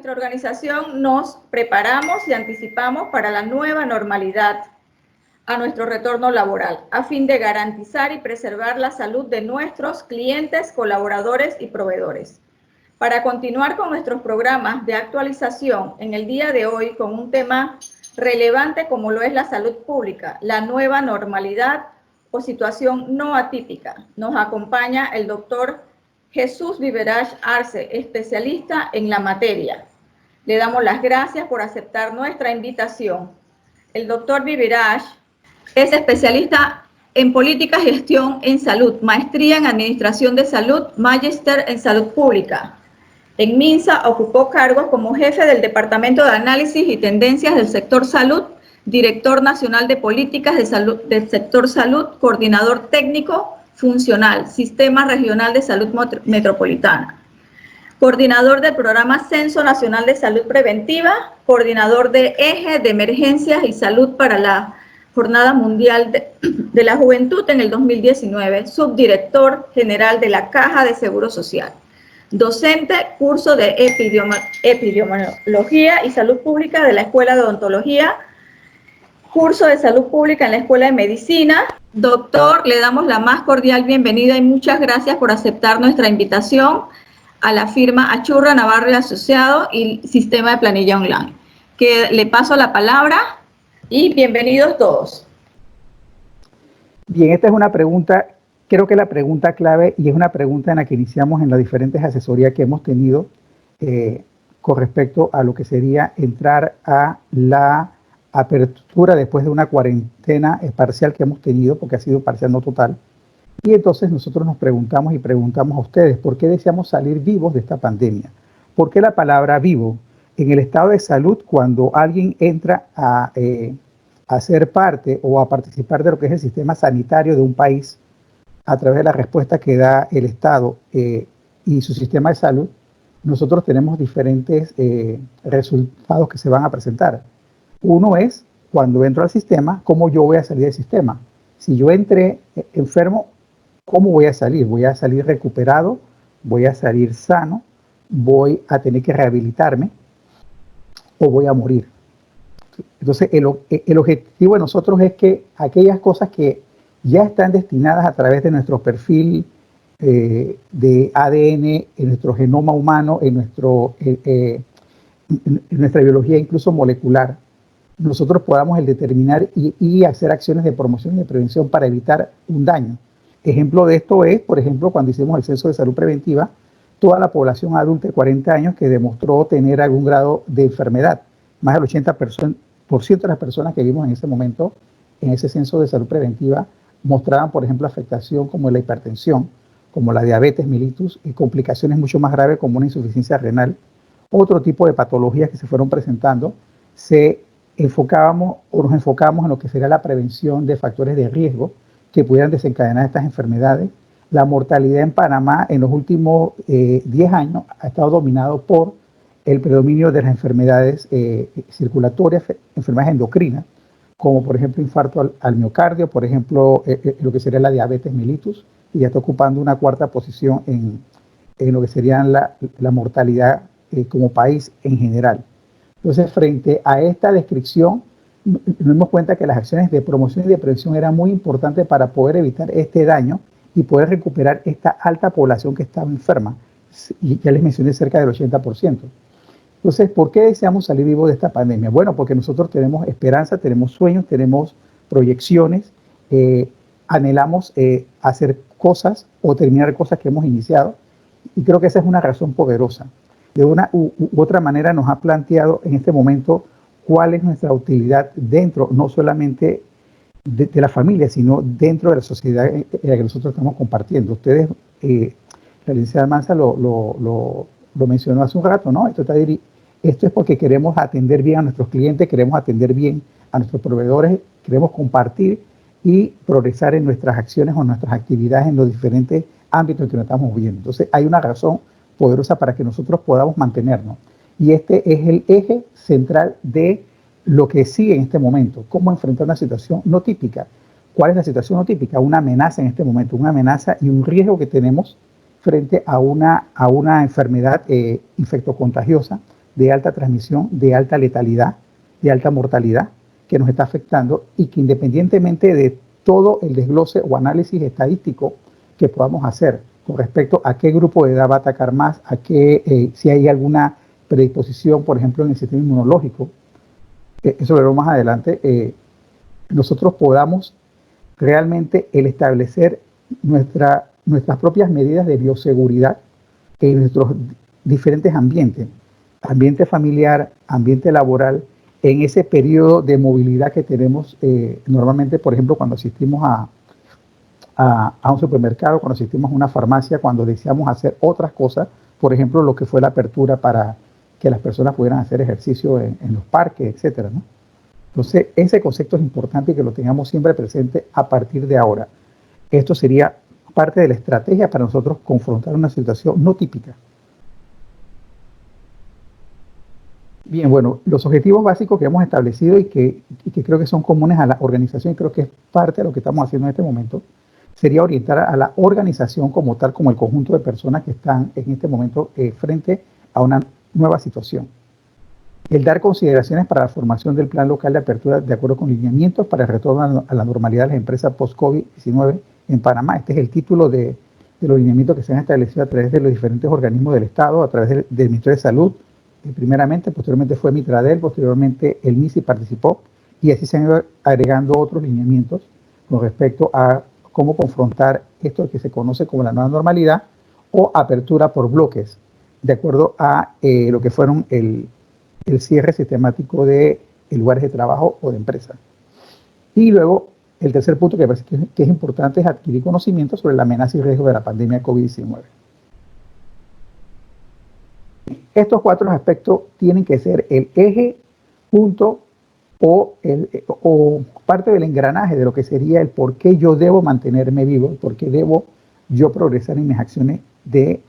nuestra organización nos preparamos y anticipamos para la nueva normalidad a nuestro retorno laboral, a fin de garantizar y preservar la salud de nuestros clientes, colaboradores y proveedores. Para continuar con nuestros programas de actualización en el día de hoy con un tema relevante como lo es la salud pública, la nueva normalidad o situación no atípica, nos acompaña el doctor Jesús Viverach Arce, especialista en la materia. Le damos las gracias por aceptar nuestra invitación. El doctor Viverach es especialista en política y gestión en salud, maestría en administración de salud, magíster en salud pública. En MINSA ocupó cargos como jefe del Departamento de Análisis y Tendencias del Sector Salud, director nacional de políticas de salud del sector salud, coordinador técnico funcional, Sistema Regional de Salud Metropolitana, coordinador del programa Censo Nacional de Salud Preventiva, coordinador de Eje de Emergencias y Salud para la Jornada Mundial de la Juventud en el 2019, subdirector general de la Caja de Seguro Social, docente, curso de epidemiología y salud pública de la Escuela de Odontología, curso de salud pública en la Escuela de Medicina. Doctor, le damos la más cordial bienvenida y muchas gracias por aceptar nuestra invitación a la firma Achurra Navarro y Asociado y Sistema de Planilla Online. Que le paso la palabra y bienvenidos todos. Bien, esta es una pregunta, creo que la pregunta clave, y es una pregunta en la que iniciamos en las diferentes asesorías que hemos tenido con respecto a lo que sería entrar a la apertura después de una cuarentena parcial que hemos tenido, porque ha sido parcial, no total. Y entonces nosotros nos preguntamos y preguntamos a ustedes, ¿por qué deseamos salir vivos de esta pandemia? ¿Por qué la palabra vivo? En el estado de salud, cuando alguien entra a ser parte o a participar de lo que es el sistema sanitario de un país, a través de la respuesta que da el Estado y su sistema de salud, nosotros tenemos diferentes resultados que se van a presentar. Uno es, cuando entro al sistema, ¿cómo yo voy a salir del sistema? Si yo entré enfermo, ¿cómo voy a salir? ¿Voy a salir recuperado? ¿Voy a salir sano? ¿Voy a tener que rehabilitarme? ¿O voy a morir? Entonces, el objetivo de nosotros es que aquellas cosas que ya están destinadas a través de nuestro perfil de ADN, en nuestro genoma humano, en nuestra biología incluso molecular, nosotros podamos determinar y hacer acciones de promoción y de prevención para evitar un daño. Ejemplo de esto es, por ejemplo, cuando hicimos el censo de salud preventiva, toda la población adulta de 40 años que demostró tener algún grado de enfermedad. Más del 80% de las personas que vimos en ese momento, en ese censo de salud preventiva, mostraban, por ejemplo, afectación como la hipertensión, como la diabetes mellitus y complicaciones mucho más graves como una insuficiencia renal. Otro tipo de patologías que se fueron presentando, nos enfocábamos en lo que sería la prevención de factores de riesgo que pudieran desencadenar estas enfermedades. La mortalidad en Panamá en los últimos 10 años ha estado dominado por el predominio de las enfermedades circulatorias, enfermedades endocrinas, como por ejemplo infarto al miocardio, por ejemplo lo que sería la diabetes mellitus, y ya está ocupando una cuarta posición en lo que sería la mortalidad como país en general. Entonces, frente a esta descripción, nos dimos cuenta que las acciones de promoción y de prevención eran muy importantes para poder evitar este daño y poder recuperar esta alta población que estaba enferma. Y ya les mencioné cerca del 80%. Entonces, ¿por qué deseamos salir vivos de esta pandemia? Bueno, porque nosotros tenemos esperanza, tenemos sueños, tenemos proyecciones, anhelamos hacer cosas o terminar cosas que hemos iniciado, y creo que esa es una razón poderosa. De una u otra manera nos ha planteado en este momento cuál es nuestra utilidad dentro, no solamente de la familia, sino dentro de la sociedad en la que nosotros estamos compartiendo. Ustedes, la licenciada Almanza lo mencionó hace un rato, ¿no? Esto es porque queremos atender bien a nuestros clientes, queremos atender bien a nuestros proveedores, queremos compartir y progresar en nuestras acciones o nuestras actividades en los diferentes ámbitos en que nos estamos moviendo. Entonces, hay una razón poderosa para que nosotros podamos mantenernos. Y este es el eje central de lo que sigue en este momento. Cómo enfrentar una situación no típica. ¿Cuál es la situación no típica? Una amenaza en este momento, una amenaza y un riesgo que tenemos frente a una enfermedad infectocontagiosa de alta transmisión, de alta letalidad, de alta mortalidad, que nos está afectando y que independientemente de todo el desglose o análisis estadístico que podamos hacer con respecto a qué grupo de edad va a atacar más, a qué, si hay alguna predisposición, por ejemplo, en el sistema inmunológico, eso lo veremos más adelante, nosotros podamos realmente el establecer nuestras propias medidas de bioseguridad en nuestros diferentes ambientes, ambiente familiar, ambiente laboral, en ese periodo de movilidad que tenemos normalmente, por ejemplo, cuando asistimos a un supermercado, cuando asistimos a una farmacia, cuando deseamos hacer otras cosas, por ejemplo, lo que fue la apertura para que las personas pudieran hacer ejercicio en los parques, etcétera, ¿no? Entonces, ese concepto es importante que lo tengamos siempre presente a partir de ahora. Esto sería parte de la estrategia para nosotros confrontar una situación no típica. Bien, bueno, los objetivos básicos que hemos establecido y que creo que son comunes a la organización, y creo que es parte de lo que estamos haciendo en este momento, sería orientar a la organización como tal, como el conjunto de personas que están en este momento frente a una nueva situación. El dar consideraciones para la formación del plan local de apertura de acuerdo con lineamientos para el retorno a la normalidad de las empresas post-COVID-19 en Panamá. Este es el título de los lineamientos que se han establecido a través de los diferentes organismos del Estado, a través del Ministerio de Salud, primeramente, posteriormente fue Mitradel, posteriormente el MISI participó, y así se han ido agregando otros lineamientos con respecto a cómo confrontar esto que se conoce como la nueva normalidad o apertura por bloques, de acuerdo a lo que fueron el cierre sistemático de lugares de trabajo o de empresas. Y luego, el tercer punto que me parece que es importante es adquirir conocimiento sobre la amenaza y riesgo de la pandemia COVID-19. Estos cuatro aspectos tienen que ser el eje, punto o parte del engranaje de lo que sería el por qué yo debo mantenerme vivo, por qué debo yo progresar en mis acciones de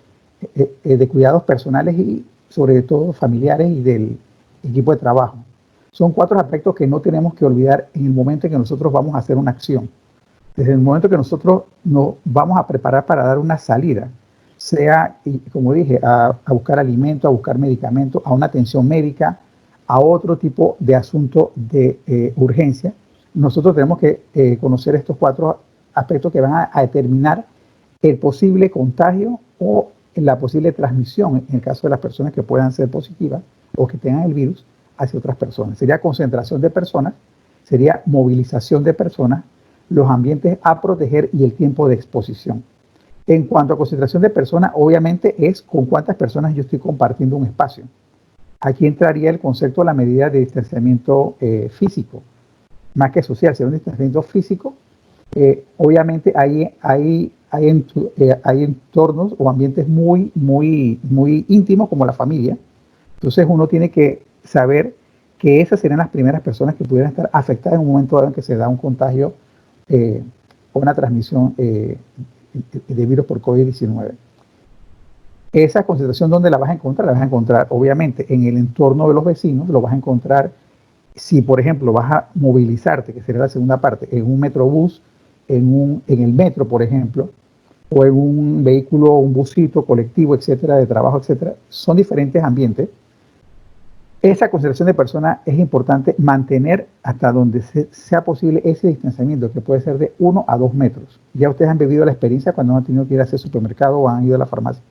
cuidados personales y sobre todo familiares y del equipo de trabajo. Son cuatro aspectos que no tenemos que olvidar en el momento en que nosotros vamos a hacer una acción. Desde el momento que nosotros nos vamos a preparar para dar una salida, sea, como dije, a buscar alimentos, a buscar medicamentos, a una atención médica, a otro tipo de asunto de urgencia, nosotros tenemos que conocer estos cuatro aspectos que van a determinar el posible contagio o la posible transmisión en el caso de las personas que puedan ser positivas o que tengan el virus hacia otras personas. Sería concentración de personas, sería movilización de personas, los ambientes a proteger y el tiempo de exposición. En cuanto a concentración de personas, obviamente es con cuántas personas yo estoy compartiendo un espacio. Aquí entraría el concepto de la medida de distanciamiento físico, más que social, sería un distanciamiento físico. Obviamente hay entornos o ambientes muy íntimos como la familia. Entonces uno tiene que saber que esas serían las primeras personas que pudieran estar afectadas en un momento dado en que se da un contagio o una transmisión de virus por COVID-19. Esa concentración, ¿dónde la vas a encontrar? La vas a encontrar, obviamente, en el entorno de los vecinos, lo vas a encontrar si, por ejemplo, vas a movilizarte, que sería la segunda parte, en un metrobús, en el metro, por ejemplo, o en un vehículo, un busito colectivo, etcétera, de trabajo, etcétera. Son diferentes ambientes. Esa concentración de personas es importante mantener hasta donde sea posible ese distanciamiento, que puede ser de 1 a 2 metros. Ya ustedes han vivido la experiencia cuando han tenido que ir a hacer supermercado o han ido a la farmacia,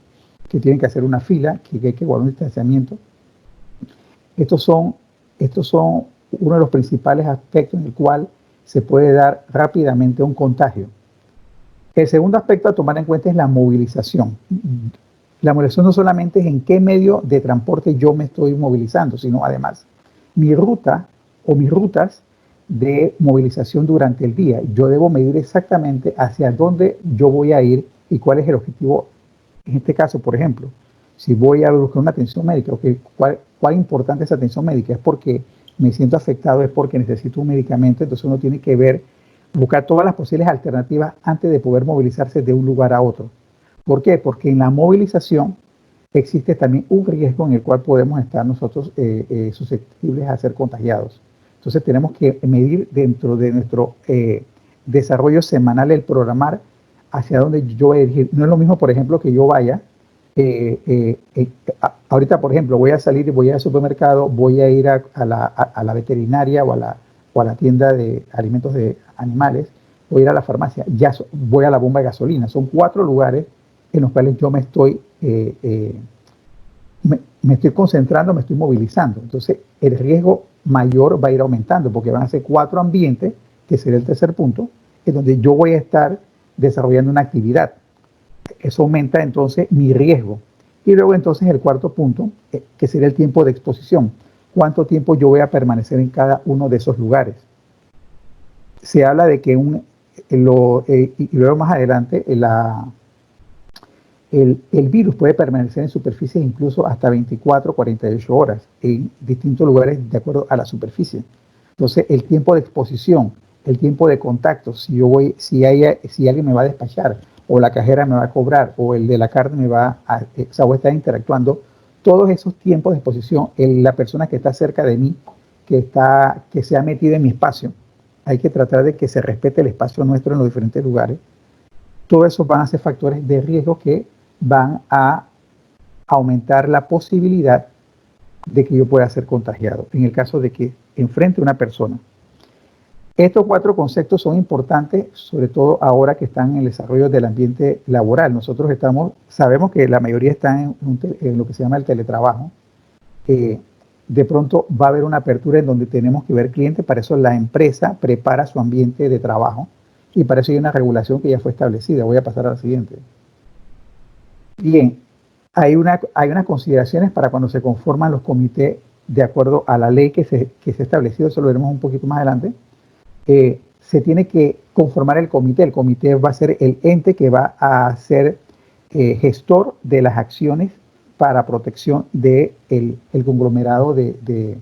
que tienen que hacer una fila, que hay que guardar un distanciamiento. Estos son uno de los principales aspectos en el cual se puede dar rápidamente un contagio. El segundo aspecto a tomar en cuenta es la movilización. La movilización no solamente es en qué medio de transporte yo me estoy movilizando, sino además mi ruta o mis rutas de movilización durante el día. Yo debo medir exactamente hacia dónde yo voy a ir y cuál es el objetivo. En este caso, por ejemplo, si voy a buscar una atención médica, ¿cuál importante es esa atención médica? ¿Es porque me siento afectado? ¿Es porque necesito un medicamento? Entonces uno tiene que buscar todas las posibles alternativas antes de poder movilizarse de un lugar a otro. ¿Por qué? Porque en la movilización existe también un riesgo en el cual podemos estar nosotros susceptibles a ser contagiados. Entonces tenemos que medir dentro de nuestro desarrollo semanal el programar hacia dónde yo voy a dirigir. No es lo mismo, por ejemplo, que yo vaya ahorita, por ejemplo, voy a salir, voy al supermercado, voy a ir a la veterinaria o a la tienda de alimentos de animales, voy a ir a la farmacia, voy a la bomba de gasolina. Son 4 lugares en los cuales yo me estoy concentrando, me estoy movilizando. Entonces, el riesgo mayor va a ir aumentando porque van a ser 4 ambientes, que sería el tercer punto, en donde yo voy a estar desarrollando una actividad. Eso aumenta entonces mi riesgo. Y luego entonces el cuarto punto, que sería el tiempo de exposición. ¿Cuánto tiempo yo voy a permanecer en cada uno de esos lugares? Se habla de que y luego más adelante el virus puede permanecer en superficies incluso hasta 24 o 48 horas en distintos lugares de acuerdo a la superficie. Entonces, el tiempo de exposición, el tiempo de contacto, si alguien me va a despachar, o la cajera me va a cobrar, o el de la carne me va a estar interactuando, todos esos tiempos de exposición, la persona que está cerca de mí, que se ha metido en mi espacio, hay que tratar de que se respete el espacio nuestro en los diferentes lugares. Todos esos van a ser factores de riesgo que van a aumentar la posibilidad de que yo pueda ser contagiado, en el caso de que enfrente a una persona. Estos 4 conceptos son importantes, sobre todo ahora que están en el desarrollo del ambiente laboral. Nosotros sabemos que la mayoría están en lo que se llama el teletrabajo. De pronto va a haber una apertura en donde tenemos que ver clientes, para eso la empresa prepara su ambiente de trabajo y para eso hay una regulación que ya fue establecida. Voy a pasar a la siguiente. Bien, hay unas consideraciones para cuando se conforman los comités de acuerdo a la ley que se ha establecido, eso lo veremos un poquito más adelante. Se tiene que conformar el comité. El comité va a ser el ente que va a ser gestor de las acciones para protección del conglomerado de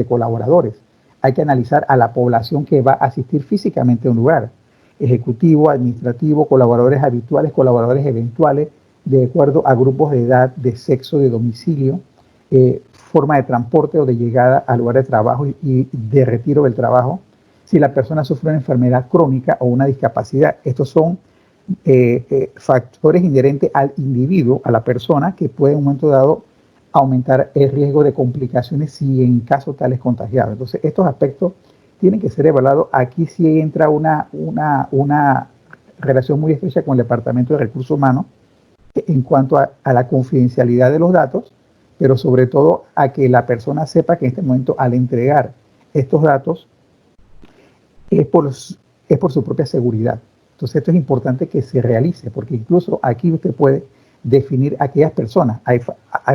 colaboradores. Hay que analizar a la población que va a asistir físicamente a un lugar: ejecutivo, administrativo, colaboradores habituales, colaboradores eventuales, de acuerdo a grupos de edad, de sexo, de domicilio, forma de transporte o de llegada al lugar de trabajo y de retiro del trabajo. Si la persona sufre una enfermedad crónica o una discapacidad, estos son factores inherentes al individuo, a la persona, que puede en un momento dado aumentar el riesgo de complicaciones si en caso tal es contagiado. Entonces, estos aspectos tienen que ser evaluados. Aquí sí entra una relación muy estrecha con el Departamento de Recursos Humanos en cuanto a la confidencialidad de los datos, pero sobre todo a que la persona sepa que en este momento, al entregar estos datos, es por su propia seguridad. Entonces, esto es importante que se realice, porque incluso aquí usted puede definir a aquellas personas. Hay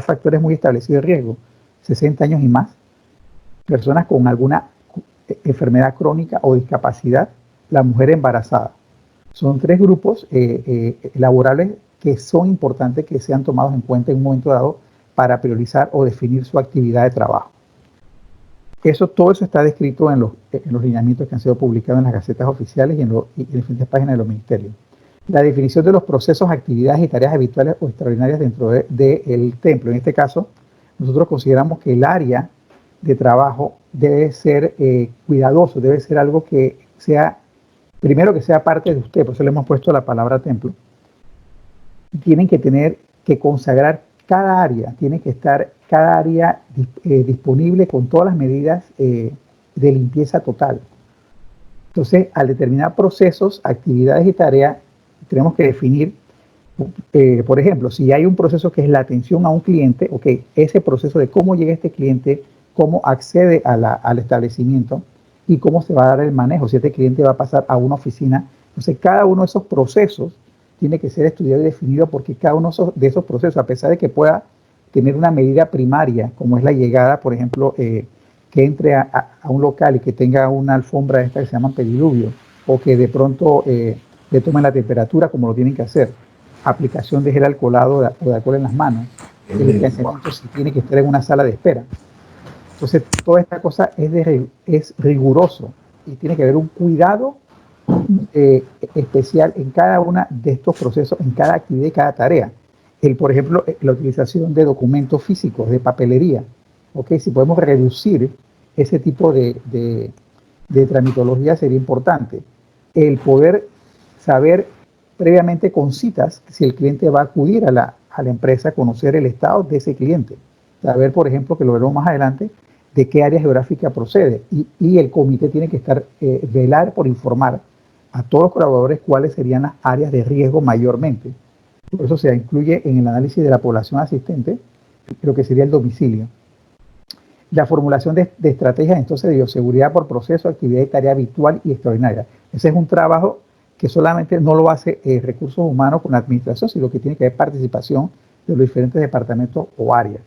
factores muy establecidos de riesgo: 60 años y más, personas con alguna enfermedad crónica o discapacidad, la mujer embarazada. Son 3 grupos laborables que son importantes que sean tomados en cuenta en un momento dado para priorizar o definir su actividad de trabajo. Todo eso está descrito en los lineamientos que han sido publicados en las gacetas oficiales y en diferentes páginas de los ministerios. La definición de los procesos, actividades y tareas habituales o extraordinarias dentro del templo. En este caso, nosotros consideramos que el área de trabajo debe ser cuidadoso, debe ser algo que sea, primero, que sea parte de usted, por eso le hemos puesto la palabra templo. Tienen que tener que consagrar cada área, tiene que estar cada área disponible con todas las medidas de limpieza total. Entonces, al determinar procesos, actividades y tareas, tenemos que definir, por ejemplo, si hay un proceso que es la atención a un cliente, ese proceso de cómo llega este cliente, cómo accede al establecimiento y cómo se va a dar el manejo, si este cliente va a pasar a una oficina. Entonces, cada uno de esos procesos tiene que ser estudiado y definido, porque cada uno de esos procesos, a pesar de que pueda tener una medida primaria, como es la llegada, por ejemplo, que entre a un local y que tenga una alfombra esta que se llama pediluvio, o que de pronto le tomen la temperatura, como lo tienen que hacer, aplicación de gel alcoholado o de alcohol en las manos, el distanciamiento si tiene que estar en una sala de espera. Entonces, toda esta cosa es riguroso y tiene que haber un cuidado especial en cada uno de estos procesos, en cada actividad y cada tarea. Por ejemplo, la utilización de documentos físicos, de papelería. Si podemos reducir ese tipo de tramitología, sería importante. El poder saber previamente con citas si el cliente va a acudir a a la empresa conocer el estado de ese cliente. Saber, por ejemplo, que lo veremos más adelante, de qué área geográfica procede. Y el comité tiene que velar por informar a todos los colaboradores cuáles serían las áreas de riesgo mayormente. Por eso se incluye en el análisis de la población asistente lo que sería el domicilio. La formulación de estrategias entonces de bioseguridad por proceso, actividad y tarea habitual y extraordinaria. Ese es un trabajo que solamente no lo hace recursos humanos con la administración, sino que tiene que haber participación de los diferentes departamentos o áreas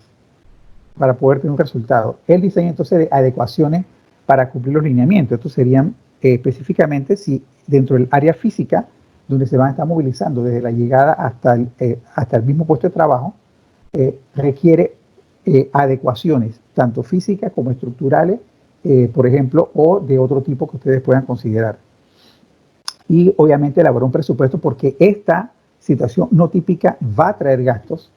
para poder tener un resultado. El diseño entonces de adecuaciones para cumplir los lineamientos. Estos serían específicamente si dentro del área física, donde se van a estar movilizando desde la llegada hasta el mismo puesto de trabajo, requiere adecuaciones, tanto físicas como estructurales, por ejemplo, o de otro tipo que ustedes puedan considerar. Y obviamente elaborar un presupuesto porque esta situación no típica va a traer gastos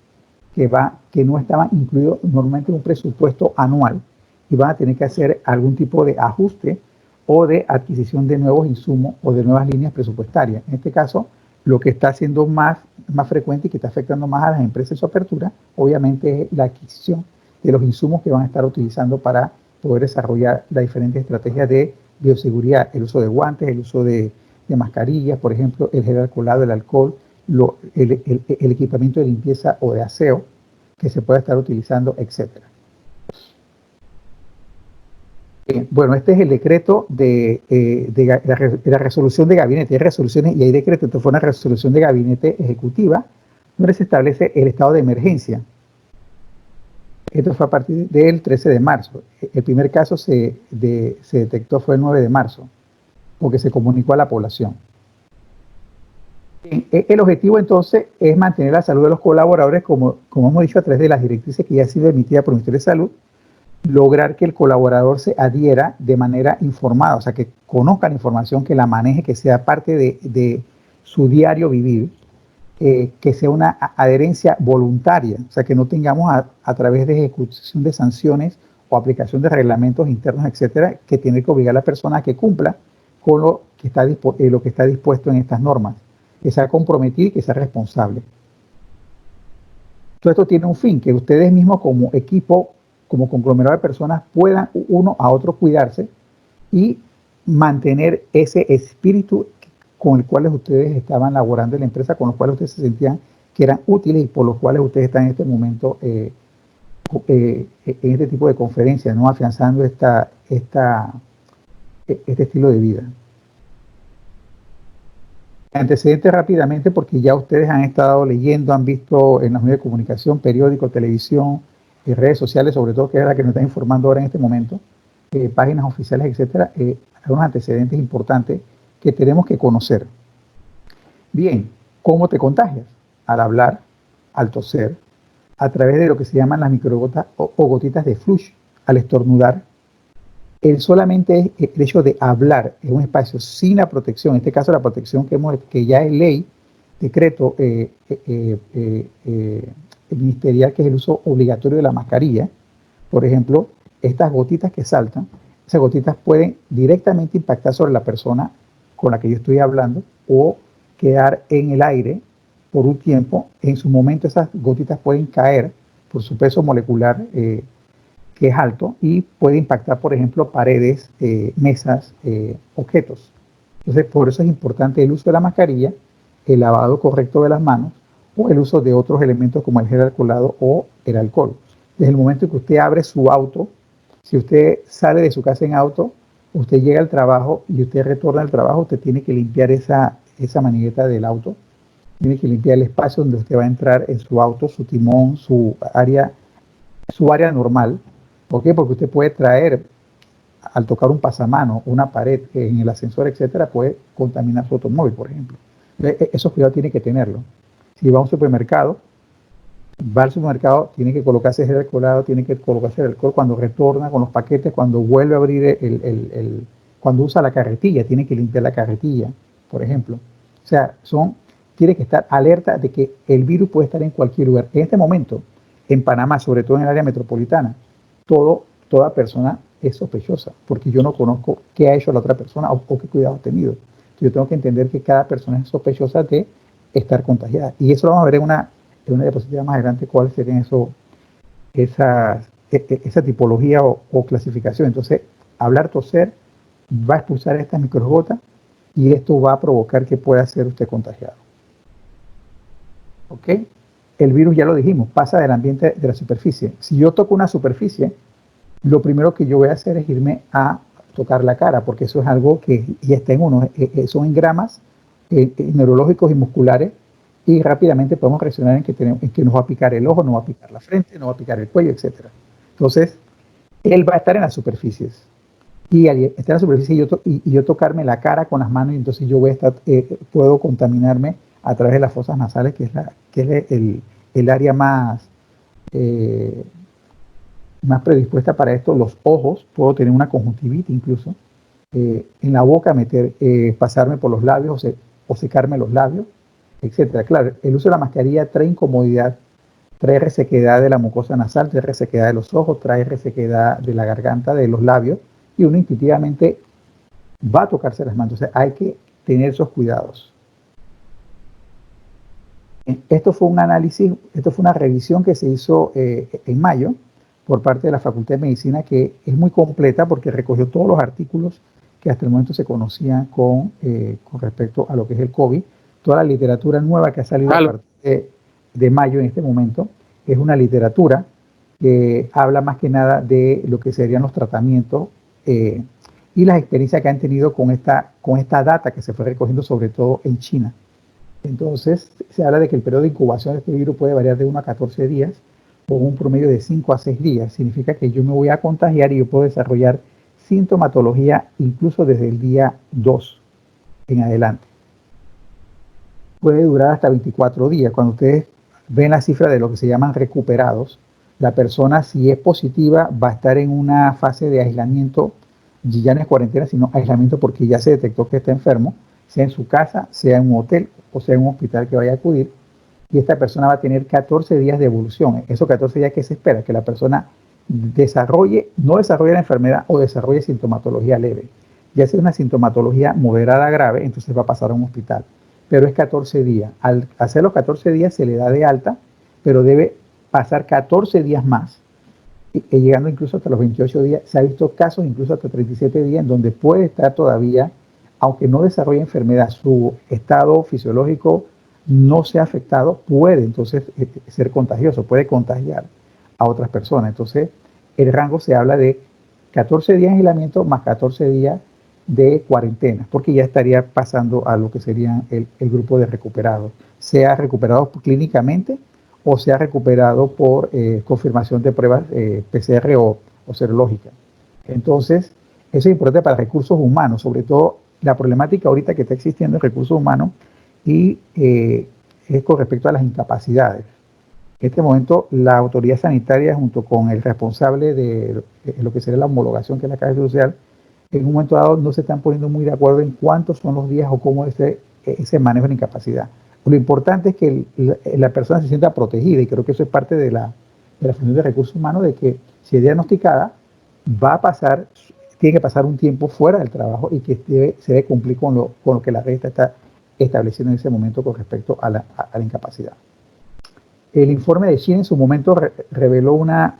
que no estaban incluidos normalmente en un presupuesto anual y van a tener que hacer algún tipo de ajuste o de adquisición de nuevos insumos o de nuevas líneas presupuestarias. En este caso, lo que está siendo más frecuente y que está afectando más a las empresas en su apertura, obviamente es la adquisición de los insumos que van a estar utilizando para poder desarrollar las diferentes estrategias de bioseguridad, el uso de guantes, el uso de mascarillas, por ejemplo, el gel alcoholado, el alcohol, el equipamiento de limpieza o de aseo que se pueda estar utilizando, etcétera. Bueno, este es el decreto de la resolución de gabinete. Hay resoluciones y hay decretos. Esto fue una resolución de gabinete ejecutiva donde se establece el estado de emergencia. Esto fue a partir del 13 de marzo. El primer caso se detectó fue el 9 de marzo, porque se comunicó a la población. El objetivo entonces es mantener la salud de los colaboradores, como hemos dicho, a través de las directrices que ya han sido emitidas por el Ministerio de Salud, lograr que el colaborador se adhiera de manera informada, o sea, que conozca la información, que la maneje, que sea parte de su diario vivir, que sea una adherencia voluntaria, o sea, que no tengamos a través de ejecución de sanciones o aplicación de reglamentos internos, etcétera, que tiene que obligar a la persona a que cumpla con lo que está dispuesto en estas normas, que sea comprometido y que sea responsable. Todo esto tiene un fin, que ustedes mismos como equipo, como conglomerado de personas, puedan uno a otro cuidarse y mantener ese espíritu con el cual ustedes estaban laborando en la empresa, con los cuales ustedes se sentían que eran útiles y por los cuales ustedes están en este momento en este tipo de conferencias, ¿no? Afianzando este estilo de vida. Antecedentes rápidamente, porque ya ustedes han estado leyendo, han visto en los medios de comunicación, periódicos, televisión y redes sociales, sobre todo, que es la que nos está informando ahora en este momento, páginas oficiales, etcétera, hay unos antecedentes importantes que tenemos que conocer. Bien, ¿cómo te contagias? Al hablar, al toser, a través de lo que se llaman las microgotas o gotitas de flush, al estornudar. Solamente el hecho de hablar en un espacio sin la protección, en este caso la protección que ya es ley, decreto ministerial, que es el uso obligatorio de la mascarilla. Por ejemplo, estas gotitas que saltan, esas gotitas pueden directamente impactar sobre la persona con la que yo estoy hablando o quedar en el aire por un tiempo. En su momento esas gotitas pueden caer por su peso molecular que es alto y puede impactar, por ejemplo, paredes, mesas, objetos. Entonces, por eso es importante el uso de la mascarilla, el lavado correcto de las manos o el uso de otros elementos como el gel alcoholado o el alcohol. Desde el momento en que usted abre su auto, si usted sale de su casa en auto, usted llega al trabajo y usted retorna al trabajo, usted tiene que limpiar esa manigueta del auto, tiene que limpiar el espacio donde usted va a entrar en su auto, su timón, su área normal. ¿Por qué? Porque usted puede traer, al tocar un pasamano, una pared en el ascensor, etcétera, puede contaminar su automóvil, por ejemplo. Esos cuidados tiene que tenerlo. Si va a un supermercado, tiene que colocarse el gel alcoholado, tiene que colocarse el alcohol cuando retorna con los paquetes, cuando vuelve a abrir cuando usa la carretilla, tiene que limpiar la carretilla, por ejemplo. O sea, tiene que estar alerta de que el virus puede estar en cualquier lugar. En este momento, en Panamá, sobre todo en el área metropolitana, toda persona es sospechosa, porque yo no conozco qué ha hecho la otra persona o qué cuidado ha tenido. Entonces, yo tengo que entender que cada persona es sospechosa de estar contagiada. Y eso lo vamos a ver en una diapositiva más adelante cuáles serían esa tipología o clasificación. Entonces, hablar, toser, va a expulsar estas microgotas y esto va a provocar que pueda ser usted contagiado. ¿Ok? El virus, ya lo dijimos, pasa del ambiente de la superficie. Si yo toco una superficie, lo primero que yo voy a hacer es irme a tocar la cara, porque eso es algo que ya está en uno, son engramas neurológicos y musculares, y rápidamente podemos reaccionar en que nos va a picar el ojo, nos va a picar la frente, nos va a picar el cuello, etc. Entonces, él va a estar en las superficies. Y al estar en la superficie y yo tocarme la cara con las manos, y entonces yo voy a estar, puedo contaminarme a través de las fosas nasales, que es el área más predispuesta para esto. Los ojos, puedo tener una conjuntivitis incluso, en la boca pasarme por los labios o secarme los labios, etcétera. Claro, el uso de la mascarilla trae incomodidad, trae resequedad de la mucosa nasal, trae resequedad de los ojos, trae resequedad de la garganta, de los labios, y uno intuitivamente va a tocarse las manos. Entonces hay que tener esos cuidados. Esto fue un análisis, esto fue una revisión que se hizo en mayo por parte de la Facultad de Medicina, que es muy completa porque recogió todos los artículos que hasta el momento se conocían con respecto a lo que es el COVID. Toda la literatura nueva que ha salido a partir de mayo en este momento es una literatura que habla más que nada de lo que serían los tratamientos y las experiencias que han tenido con esta data que se fue recogiendo sobre todo en China. Entonces se habla de que el periodo de incubación de este virus puede variar de 1 a 14 días o un promedio de 5 a 6 días. Significa que yo me voy a contagiar y yo puedo desarrollar sintomatología incluso desde el día 2 en adelante. Puede durar hasta 24 días. Cuando ustedes ven la cifra de lo que se llaman recuperados, la persona, si es positiva, va a estar en una fase de aislamiento, ya no es cuarentena, sino aislamiento, porque ya se detectó que está enfermo, sea en su casa, sea en un hotel o sea en un hospital que vaya a acudir, y esta persona va a tener 14 días de evolución. Esos 14 días que se espera que la persona no desarrolle la enfermedad o desarrolle sintomatología leve. Ya sea una sintomatología moderada grave, entonces va a pasar a un hospital. Pero es 14 días. Al hacer los 14 días se le da de alta, pero debe pasar 14 días más, llegando incluso hasta los 28 días. Se ha visto casos incluso hasta 37 días en donde puede estar todavía, aunque no desarrolle enfermedad, su estado fisiológico no sea afectado, puede entonces ser contagioso, puede contagiar a otras personas. Entonces, el rango se habla de 14 días de aislamiento más 14 días de cuarentena, porque ya estaría pasando a lo que serían el grupo de recuperados, sea recuperado clínicamente o sea recuperado por confirmación de pruebas PCR o serológicas. Entonces, eso es importante para recursos humanos, sobre todo la problemática ahorita que está existiendo en recursos humanos y es con respecto a las incapacidades. En este momento, la autoridad sanitaria, junto con el responsable de lo que sería la homologación, que es la Caja Social, en un momento dado no se están poniendo muy de acuerdo en cuántos son los días o cómo es ese manejo de incapacidad. Lo importante es que la persona se sienta protegida, y creo que eso es parte de la función de recursos humanos, de que si es diagnosticada, tiene que pasar un tiempo fuera del trabajo y que se debe cumplir con lo que la red está estableciendo en ese momento con respecto a la incapacidad. El informe de China en su momento reveló una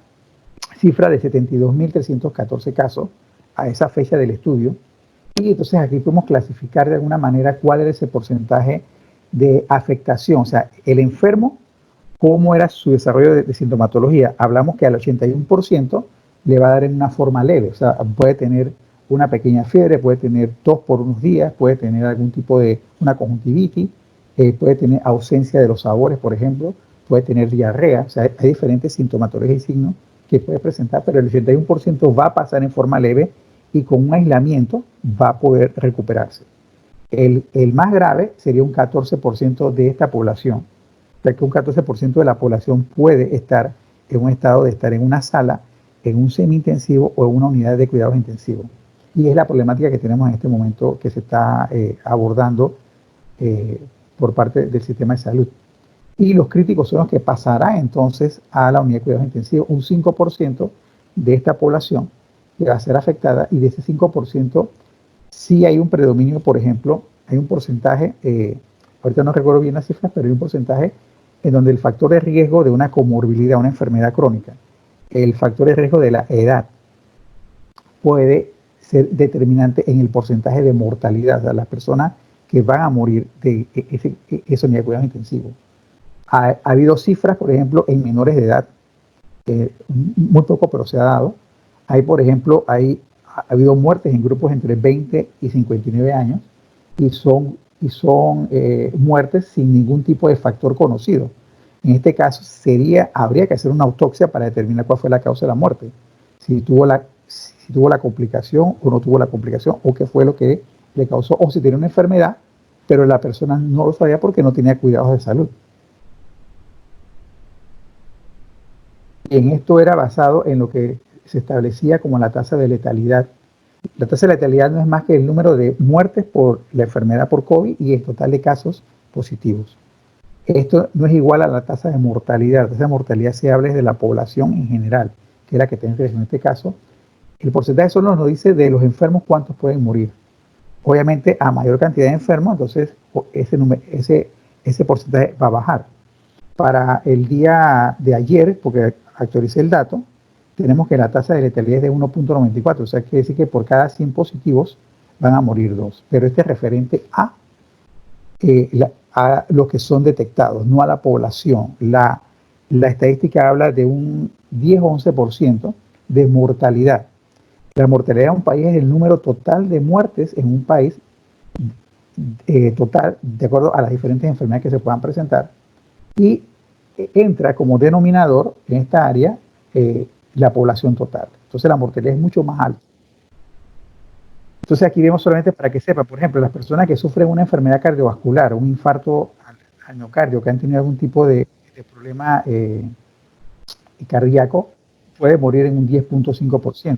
cifra de 72.314 casos a esa fecha del estudio, y entonces aquí podemos clasificar de alguna manera cuál era ese porcentaje de afectación, o sea, el enfermo, cómo era su desarrollo de sintomatología. Hablamos que al 81% le va a dar en una forma leve, o sea, puede tener una pequeña fiebre, puede tener tos por unos días, puede tener algún tipo de una conjuntivitis, puede tener ausencia de los sabores, por ejemplo, puede tener diarrea. O sea, hay diferentes sintomatologías y signos que puede presentar, pero el 81% va a pasar en forma leve y con un aislamiento va a poder recuperarse. El más grave sería un 14% de esta población, ya que un 14% de la población puede estar en un estado de estar en una sala, en un semi-intensivo o en una unidad de cuidados intensivos. Y es la problemática que tenemos en este momento que se está abordando por parte del sistema de salud. Y los críticos son los que pasarán entonces a la unidad de cuidados intensivos. Un 5% de esta población que va a ser afectada, y de ese 5% sí hay un predominio. Por ejemplo, hay un porcentaje, ahorita no recuerdo bien las cifras, pero hay un porcentaje en donde el factor de riesgo de una comorbilidad, una enfermedad crónica, el factor de riesgo de la edad puede ser determinante en el porcentaje de mortalidad de las personas que van a morir de esa unidad de cuidados intensivos. Ha habido cifras, por ejemplo, en menores de edad, muy poco, pero se ha dado. Hay, por ejemplo, ha habido muertes en grupos entre 20 y 59 años y son muertes sin ningún tipo de factor conocido. En este caso, habría que hacer una autopsia para determinar cuál fue la causa de la muerte. Si tuvo la complicación o no tuvo la complicación, o qué fue lo que le causó, o si tenía una enfermedad, pero la persona no lo sabía porque no tenía cuidados de salud. Y en esto era basado en lo que se establecía como la tasa de letalidad. La tasa de letalidad no es más que el número de muertes por la enfermedad por COVID y el total de casos positivos. Esto no es igual a la tasa de mortalidad. La tasa de mortalidad se habla de la población en general, que es la que tenemos en este caso. El porcentaje solo nos dice de los enfermos cuántos pueden morir. Obviamente, a mayor cantidad de enfermos, entonces ese porcentaje va a bajar. Para el día de ayer, porque actualicé el dato, tenemos que la tasa de letalidad es de 1.94, o sea, quiere decir que por cada 100 positivos van a morir 2. Pero este es referente a los que son detectados, no a la población. La estadística habla de un 10 o 11% de mortalidad. La mortalidad de un país es el número total de muertes en un país total, de acuerdo a las diferentes enfermedades que se puedan presentar, y entra como denominador en esta área la población total. Entonces la mortalidad es mucho más alta. Entonces aquí vemos solamente para que sepa, por ejemplo, las personas que sufren una enfermedad cardiovascular, un infarto al miocardio, que han tenido algún tipo de problema cardíaco, puede morir en un 10.5%.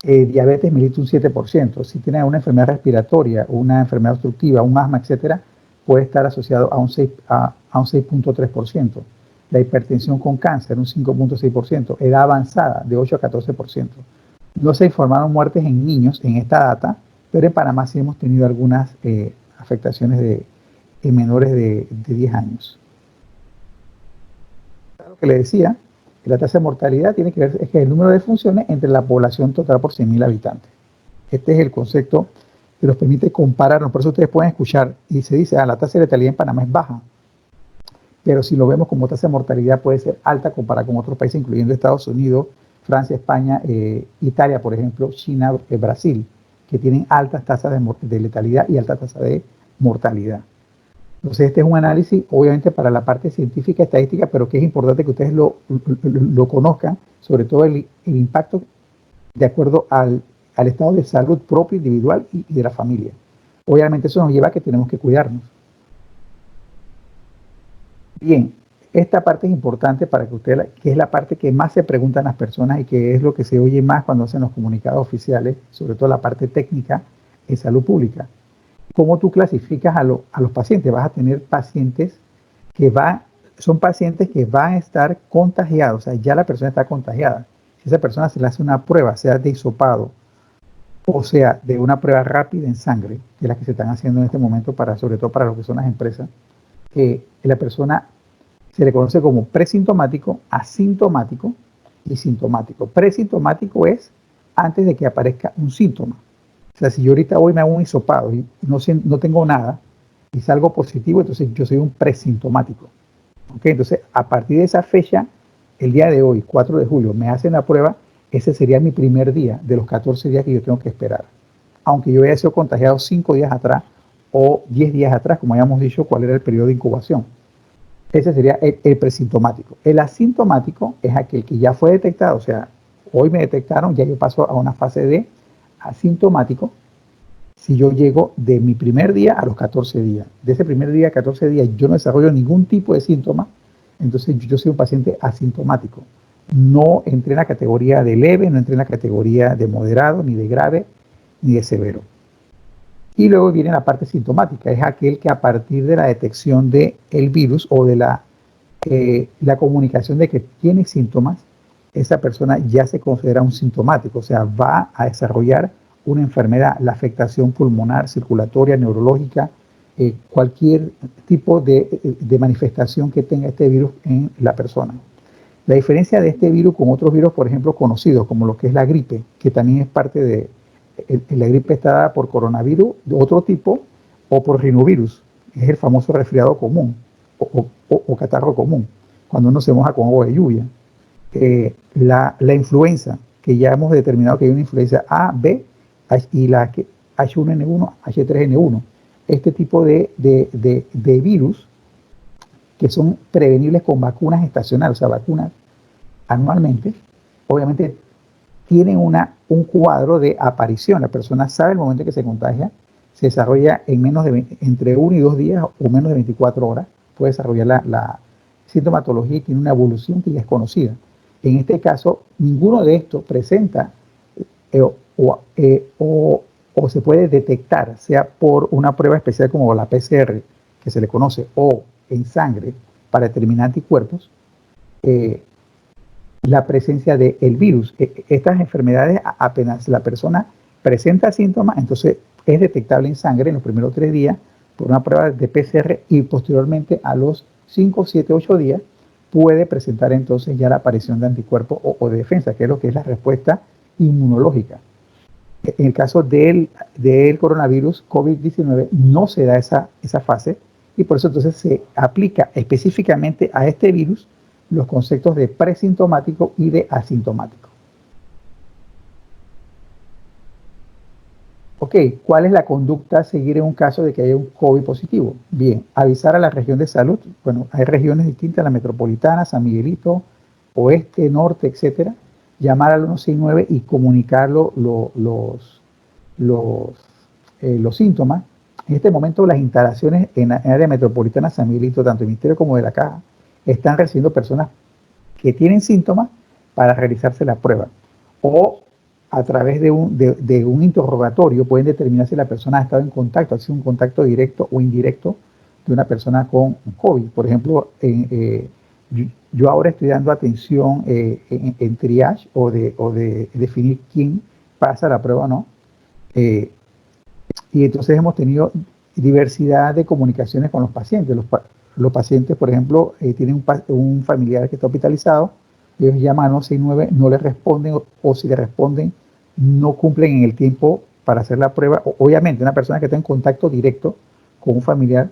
Diabetes mellitus un 7%. Si tiene una enfermedad respiratoria, una enfermedad obstructiva, un asma, etcétera, puede estar asociado a un 6.3%. La hipertensión con cáncer, un 5.6%. Edad avanzada, de 8 a 14%. No se informaron muertes en niños en esta data, pero en Panamá sí hemos tenido algunas afectaciones en menores de 10 años. Lo que le decía, la tasa de mortalidad tiene que ver es que el número de defunciones entre la población total por 100.000 habitantes. Este es el concepto que nos permite compararnos. Por eso ustedes pueden escuchar y se dice, la tasa de letalidad en Panamá es baja. Pero si lo vemos como tasa de mortalidad puede ser alta comparada con otros países, incluyendo Estados Unidos, Francia, España, Italia, por ejemplo, China, Brasil, que tienen altas tasas de letalidad y alta tasa de mortalidad. Entonces este es un análisis, obviamente, para la parte científica, estadística, pero que es importante que ustedes lo conozcan, sobre todo el impacto de acuerdo al estado de salud propio, individual y de la familia. Obviamente eso nos lleva a que tenemos que cuidarnos. Bien, esta parte es importante para que ustedes, que es la parte que más se preguntan las personas y que es lo que se oye más cuando hacen los comunicados oficiales, sobre todo la parte técnica en salud pública. ¿Cómo tú clasificas a los pacientes? Vas a tener pacientes son pacientes que van a estar contagiados, o sea, ya la persona está contagiada. Si esa persona se le hace una prueba, sea de hisopado, o sea, de una prueba rápida en sangre, que es la que se están haciendo en este momento, sobre todo para lo que son las empresas, la persona se le conoce como presintomático, asintomático y sintomático. Presintomático es antes de que aparezca un síntoma. O sea, si yo ahorita hoy me hago un hisopado y no tengo nada y salgo positivo, entonces yo soy un presintomático. ¿Okay? Entonces, a partir de esa fecha, el día de hoy, 4 de julio, me hacen la prueba, ese sería mi primer día de los 14 días que yo tengo que esperar. Aunque yo haya sido contagiado 5 días atrás o 10 días atrás, como habíamos dicho, cuál era el periodo de incubación. Ese sería el presintomático. El asintomático es aquel que ya fue detectado, o sea, hoy me detectaron, ya yo paso a una fase de asintomático si yo llego de mi primer día a los 14 días. De ese primer día a 14 días yo no desarrollo ningún tipo de síntoma, entonces yo soy un paciente asintomático. No entré en la categoría de leve, no entré en la categoría de moderado, ni de grave, ni de severo. Y luego viene la parte sintomática, es aquel que a partir de la detección del virus o de la comunicación de que tiene síntomas, esa persona ya se considera un sintomático, o sea, va a desarrollar una enfermedad, la afectación pulmonar, circulatoria, neurológica, cualquier tipo de manifestación que tenga este virus en la persona. La diferencia de este virus con otros virus, por ejemplo, conocidos, como lo que es la gripe, que también es parte de, la gripe está dada por coronavirus de otro tipo o por rinovirus, que es el famoso resfriado común o catarro común, cuando uno se moja con agua de lluvia. La influenza, que ya hemos determinado que hay una influenza A, B y la H1N1, H3N1. Este tipo de virus que son prevenibles con vacunas estacionales, o sea, vacunas anualmente, obviamente tienen un cuadro de aparición. La persona sabe el momento en que se contagia, se desarrolla en entre 1 y 2 días o menos de 24 horas, puede desarrollar la sintomatología y tiene una evolución que ya es conocida. En este caso, ninguno de estos presenta o se puede detectar, sea por una prueba especial como la PCR, que se le conoce, o en sangre para determinar anticuerpos, la presencia del virus. Estas enfermedades, apenas la persona presenta síntomas, entonces es detectable en sangre en los primeros 3 días por una prueba de PCR y posteriormente a los 5, 7, 8 días puede presentar entonces ya la aparición de anticuerpos o de defensa, que es lo que es la respuesta inmunológica. En el caso del coronavirus COVID-19 no se da esa fase y por eso entonces se aplica específicamente a este virus los conceptos de presintomático y de asintomático. Ok, ¿cuál es la conducta a seguir en un caso de que haya un COVID positivo? Bien, avisar a la región de salud. Bueno, hay regiones distintas, la metropolitana, San Miguelito, oeste, norte, etcétera. Llamar al 169 y comunicar los síntomas. En este momento las instalaciones en la área metropolitana San Miguelito, tanto el Ministerio como de la Caja, están recibiendo personas que tienen síntomas para realizarse la prueba. O a través de un interrogatorio pueden determinar si la persona ha estado en contacto, ha sido un contacto directo o indirecto de una persona con COVID. Por ejemplo, yo ahora estoy dando atención en triage o de definir quién pasa la prueba o no. Y entonces hemos tenido diversidad de comunicaciones con los pacientes. Los pacientes, por ejemplo, tienen un familiar que está hospitalizado, ellos llaman al 169, no les responden o si les responden no cumplen en el tiempo para hacer la prueba. Obviamente una persona que está en contacto directo con un familiar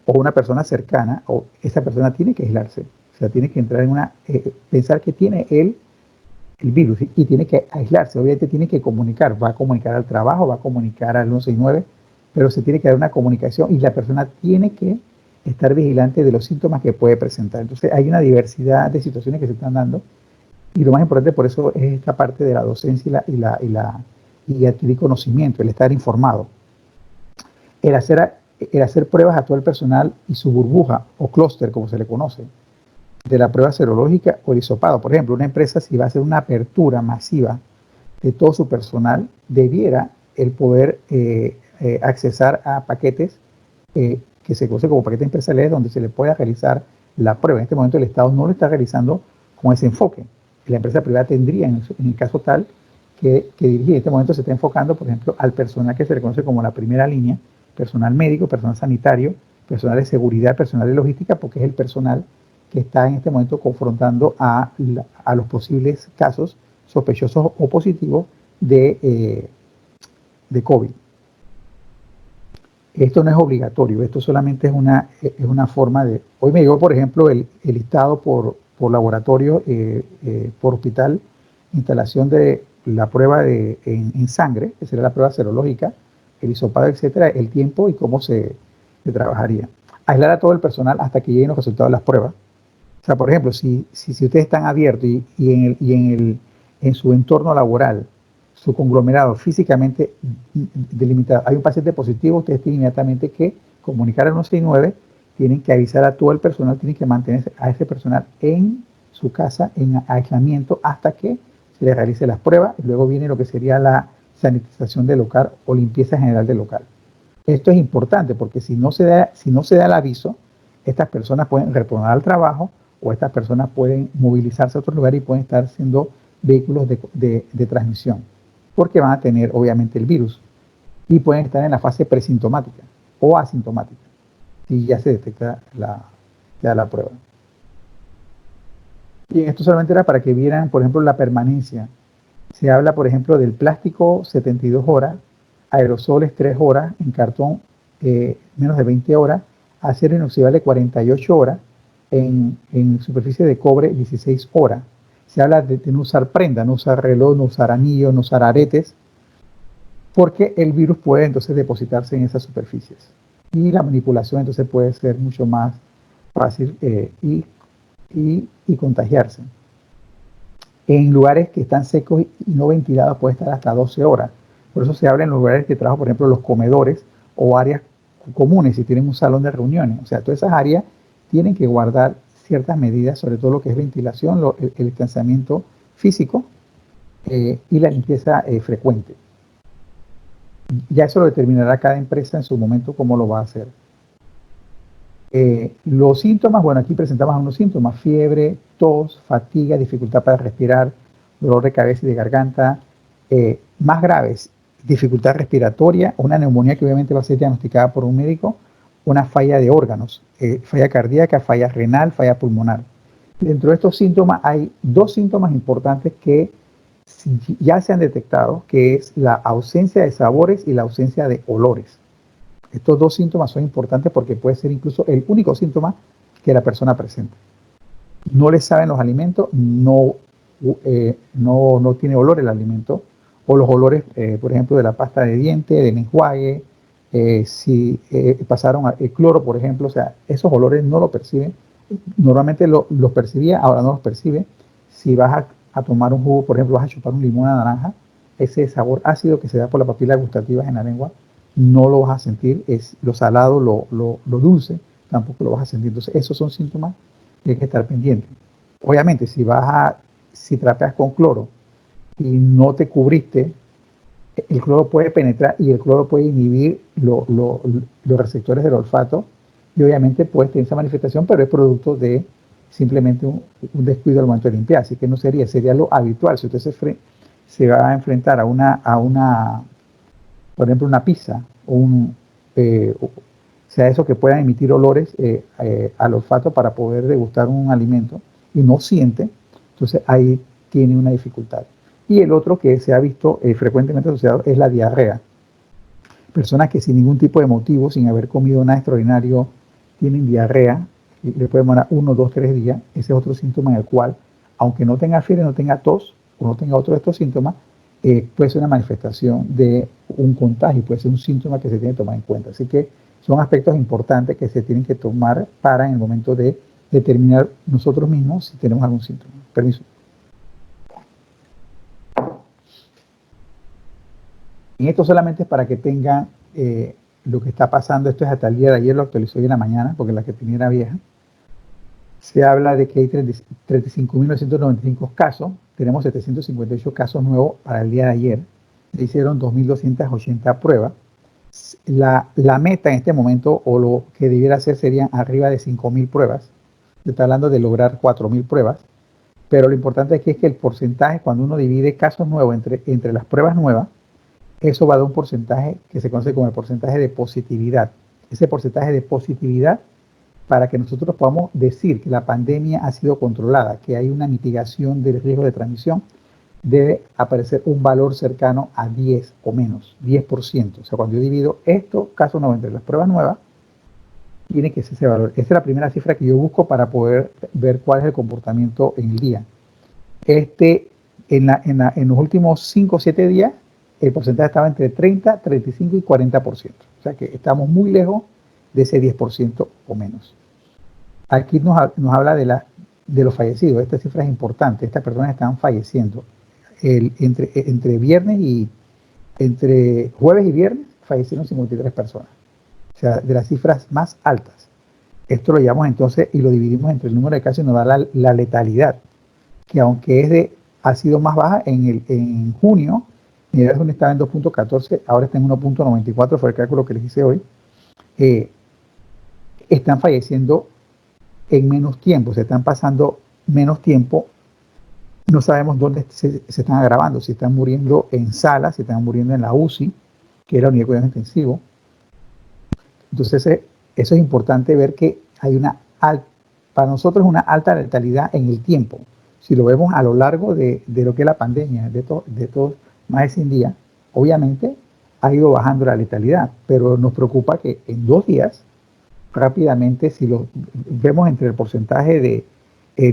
o una persona cercana, o esa persona tiene que aislarse, o sea, tiene que entrar en pensar que tiene el virus y tiene que aislarse, obviamente tiene que comunicar, va a comunicar al trabajo, va a comunicar al 169, pero se tiene que dar una comunicación y la persona tiene que estar vigilante de los síntomas que puede presentar. Entonces hay una diversidad de situaciones que se están dando y lo más importante por eso es esta parte de la docencia y adquirir conocimiento, el estar informado. El hacer pruebas a todo el personal y su burbuja o clúster, como se le conoce, de la prueba serológica o el hisopado. Por ejemplo, una empresa si va a hacer una apertura masiva de todo su personal, debiera el poder accesar a paquetes que se conocen como paquetes empresariales donde se le pueda realizar la prueba. En este momento el Estado no lo está realizando con ese enfoque. La empresa privada tendría, en el caso tal, que dirigir. En este momento se está enfocando, por ejemplo, al personal que se le conoce como la primera línea, personal médico, personal sanitario, personal de seguridad, personal de logística, porque es el personal que está en este momento confrontando a los posibles casos sospechosos o positivos de COVID. Esto no es obligatorio, esto solamente es una forma de... Hoy me llegó, por ejemplo, el listado por laboratorio, por hospital, instalación de la prueba en sangre, que sería la prueba serológica, el hisopado, etcétera, el tiempo y cómo se trabajaría. Aislar a todo el personal hasta que lleguen los resultados de las pruebas. O sea, por ejemplo, si ustedes están abiertos y en su entorno laboral, su conglomerado físicamente delimitado, hay un paciente positivo, ustedes tienen inmediatamente que comunicar al 169, tienen que avisar a todo el personal, tienen que mantener a ese personal en su casa, en aislamiento, hasta que se le realice las pruebas. Y luego viene lo que sería la sanitización del local o limpieza general del local. Esto es importante porque si no se da el aviso, estas personas pueden retornar al trabajo o estas personas pueden movilizarse a otro lugar y pueden estar siendo vehículos de transmisión, porque van a tener obviamente el virus. y pueden estar en la fase presintomática o asintomática, si ya se detecta la prueba. Y esto solamente era para que vieran, por ejemplo, la permanencia. Se habla, por ejemplo, del plástico 72 horas, aerosoles 3 horas, en cartón menos de 20 horas, acero inoxidable 48 horas, en superficie de cobre 16 horas. Se habla de no usar prenda, no usar reloj, no usar anillo, no usar aretes, porque el virus puede entonces depositarse en esas superficies. Y la manipulación entonces puede ser mucho más fácil y contagiarse. En lugares que están secos y no ventilados puede estar hasta 12 horas. Por eso se habla en los lugares de trabajo, por ejemplo, los comedores o áreas comunes, si tienen un salón de reuniones. O sea, todas esas áreas tienen que guardar ciertas medidas, sobre todo lo que es ventilación, el distanciamiento físico y la limpieza frecuente. Ya eso lo determinará cada empresa en su momento cómo lo va a hacer. Los síntomas, bueno, aquí presentamos unos síntomas: fiebre, tos, fatiga, dificultad para respirar, dolor de cabeza y de garganta. Más graves, dificultad respiratoria, una neumonía que obviamente va a ser diagnosticada por un médico, una falla de órganos, falla cardíaca, falla renal, falla pulmonar. Dentro de estos síntomas hay dos síntomas importantes que ya se han detectado, que es la ausencia de sabores y la ausencia de olores. Estos dos síntomas son importantes porque puede ser incluso el único síntoma que la persona presenta. No le saben los alimentos, no tiene olor el alimento, o los olores, por ejemplo, de la pasta de diente, del enjuague, si pasaron el cloro, por ejemplo, o sea, esos olores no lo perciben. Normalmente los percibía, ahora no los percibe. Si vas a tomar un jugo, por ejemplo, vas a chupar un limón a naranja, ese sabor ácido que se da por las papilas gustativas en la lengua, no lo vas a sentir. Es lo salado, lo dulce, tampoco lo vas a sentir. Entonces, esos son síntomas que hay que estar pendientes. Obviamente, si trapeas con cloro y no te cubriste, el cloro puede penetrar y el cloro puede inhibir los receptores del olfato, y obviamente puede tener esa manifestación, pero es producto de simplemente un descuido al momento de limpiar. Así que no sería lo habitual. Si usted se va a enfrentar a una por ejemplo, una pizza, sea eso que puedan emitir olores al olfato para poder degustar un alimento y no siente, entonces ahí tiene una dificultad. Y el otro que se ha visto frecuentemente asociado es la diarrea. Personas que sin ningún tipo de motivo, sin haber comido nada extraordinario, tienen diarrea, y le puede demorar 1, 2, 3 días. Ese es otro síntoma en el cual, aunque no tenga fiebre, no tenga tos o no tenga otro de estos síntomas, puede ser una manifestación de un contagio, puede ser un síntoma que se tiene que tomar en cuenta. Así que son aspectos importantes que se tienen que tomar para en el momento de determinar nosotros mismos si tenemos algún síntoma. Permiso. Y esto solamente es para que tengan lo que está pasando. Esto es hasta el día de ayer, lo actualizó hoy en la mañana, porque la que tenía era vieja. Se habla de que hay 35.995 casos. Tenemos 758 casos nuevos para el día de ayer. Se hicieron 2.280 pruebas. La meta en este momento, o lo que debiera hacer, serían arriba de 5.000 pruebas. Se está hablando de lograr 4.000 pruebas. Pero lo importante aquí es que el porcentaje, cuando uno divide casos nuevos entre las pruebas nuevas, eso va a dar un porcentaje que se conoce como el porcentaje de positividad. Ese porcentaje de positividad, para que nosotros podamos decir que la pandemia ha sido controlada, que hay una mitigación del riesgo de transmisión, debe aparecer un valor cercano a 10 o menos, 10%. O sea, cuando yo divido estos casos nuevos entre las pruebas nuevas, tiene que ser ese valor. Esta es la primera cifra que yo busco para poder ver cuál es el comportamiento en el día. En los últimos 5 o 7 días, el porcentaje estaba entre 30, 35 y 40%. O sea que estamos muy lejos de ese 10% o menos. Aquí nos habla de los fallecidos. Esta cifra es importante. Estas personas están falleciendo. Entre jueves y viernes fallecieron 53 personas. O sea, de las cifras más altas. Esto lo llevamos entonces y lo dividimos entre el número de casos y nos da la letalidad, que aunque ha sido más baja en junio, mediados de junio estaba en 2.14, ahora está en 1.94, fue el cálculo que les hice hoy. Están falleciendo en menos tiempo, se están pasando menos tiempo. No sabemos dónde se están agravando, si están muriendo en salas, si están muriendo en la UCI, que es la unidad de cuidados intensivos. Entonces, eso es importante ver que hay para nosotros una alta letalidad en el tiempo. Si lo vemos a lo largo de lo que es la pandemia, de todos más de 100 días, obviamente ha ido bajando la letalidad, pero nos preocupa que en 2 días, rápidamente, si lo vemos entre el porcentaje de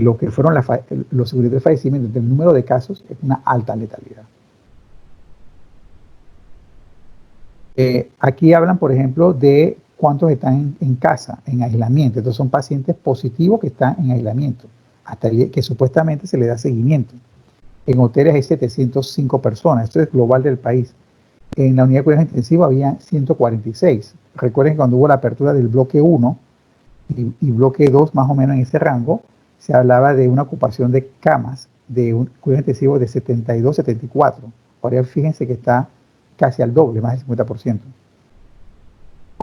lo que fueron los seguros de fallecimiento, entre el número de casos, es una alta letalidad. Aquí hablan, por ejemplo, de cuántos están en casa, en aislamiento. Entonces son pacientes positivos que están en aislamiento, hasta que supuestamente se le da seguimiento. En hoteles hay 705 personas, esto es global del país. En la unidad de cuidados intensivos había 146. Recuerden que cuando hubo la apertura del bloque 1 y bloque 2, más o menos en ese rango, se hablaba de una ocupación de camas de un cuidado intensivo de 72, 74. Ahora fíjense que está casi al doble, más del 50%.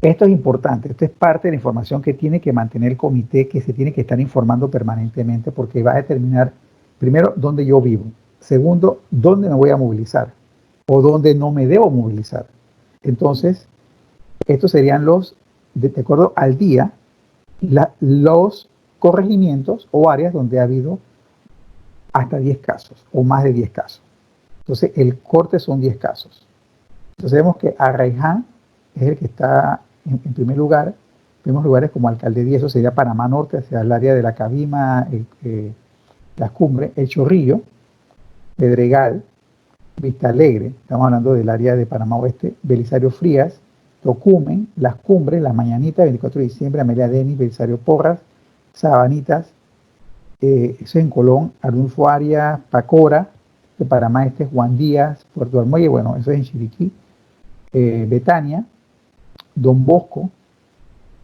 Esto es importante, esto es parte de la información que tiene que mantener el comité, que se tiene que estar informando permanentemente, porque va a determinar, primero, dónde yo vivo, segundo, dónde me voy a movilizar o dónde no me debo movilizar. Entonces, estos serían de acuerdo al día, los corregimientos o áreas donde ha habido hasta 10 casos o más de 10 casos. Entonces, el corte son 10 casos. Entonces, vemos que Arraiján es el que está en primer lugar. Vemos lugares como Alcaldía, eso sería Panamá Norte, hacia el área de la Cabima, Las Cumbres, El Chorrillo, Pedregal, Vista Alegre, estamos hablando del área de Panamá Oeste, Belisario Frías, Tocumen, Las Cumbres, Las Mañanitas, 24 de diciembre, Amelia Denis, Belisario Porras, Sabanitas, eso es en Colón, Arnulfo Arias, Pacora, de Panamá Este, Juan Díaz, Puerto Armuelle, bueno, eso es en Chiriquí, Betania, Don Bosco,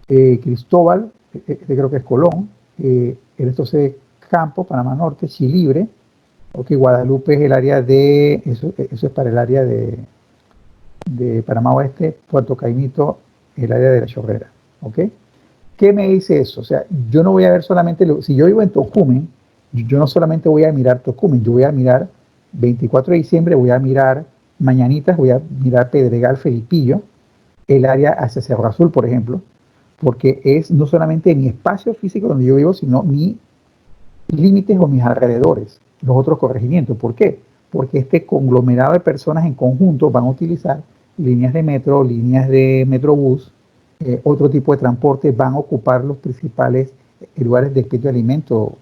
Cristóbal, creo que es Colón, entonces Campo, Panamá Norte, Chilibre, ok, Guadalupe es el área eso es para el área de Panamá Oeste, Puerto Caimito, el área de La Chorrera, ok. ¿Qué me dice eso? O sea, yo no voy a ver solamente, si yo vivo en Tocumen, yo no solamente voy a mirar Tocumen, yo voy a mirar 24 de diciembre, voy a mirar Mañanitas, voy a mirar Pedregal, Felipillo, el área hacia Cerro Azul, por ejemplo, porque es no solamente mi espacio físico donde yo vivo, sino mis límites o mis alrededores, los otros corregimientos. ¿Por qué? Porque este conglomerado de personas en conjunto van a utilizar líneas de metro, líneas de metrobús, otro tipo de transporte, van a ocupar los principales lugares de expendio de alimentos.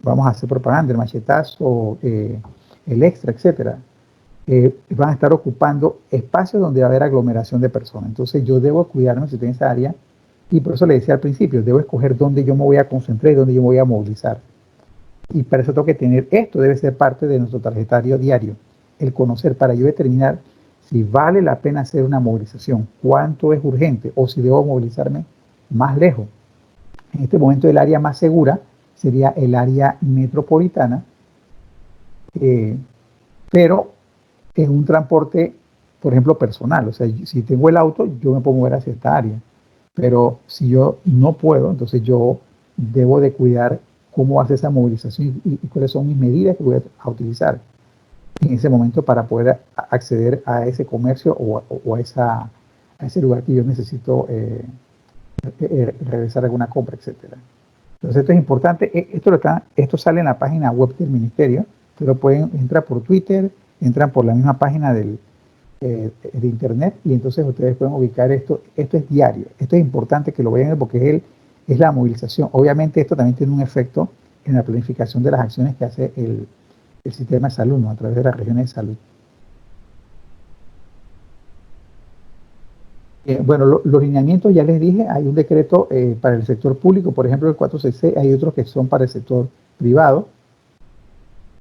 Vamos a hacer propaganda, el machetazo, el extra, etcétera. Van a estar ocupando espacios donde va a haber aglomeración de personas. Entonces yo debo cuidarme si estoy en esa área, y por eso le decía al principio, debo escoger dónde yo me voy a concentrar y dónde yo me voy a movilizar. Y para eso tengo que tener, esto debe ser parte de nuestro tarjetario diario, el conocer, para yo determinar si vale la pena hacer una movilización, cuánto es urgente, o si debo movilizarme más lejos. En este momento el área más segura sería el área metropolitana, pero en un transporte, por ejemplo, personal. O sea, si tengo el auto, yo me puedo mover hacia esta área. Pero si yo no puedo, entonces yo debo de cuidar cómo hace esa movilización y cuáles son mis medidas que voy a utilizar en ese momento para poder acceder a ese comercio o a ese lugar que yo necesito realizar alguna compra, etcétera. Entonces esto es importante. Esto sale en la página web del ministerio, pero pueden entrar por Twitter, entran por la misma página de internet, y entonces ustedes pueden ubicar esto. Esto es diario, esto es importante que lo vean porque es la movilización. Obviamente esto también tiene un efecto en la planificación de las acciones que hace el sistema de salud, ¿no? A través de las regiones de salud. Bueno, los lineamientos ya les dije, hay un decreto para el sector público, por ejemplo el 466, hay otros que son para el sector privado.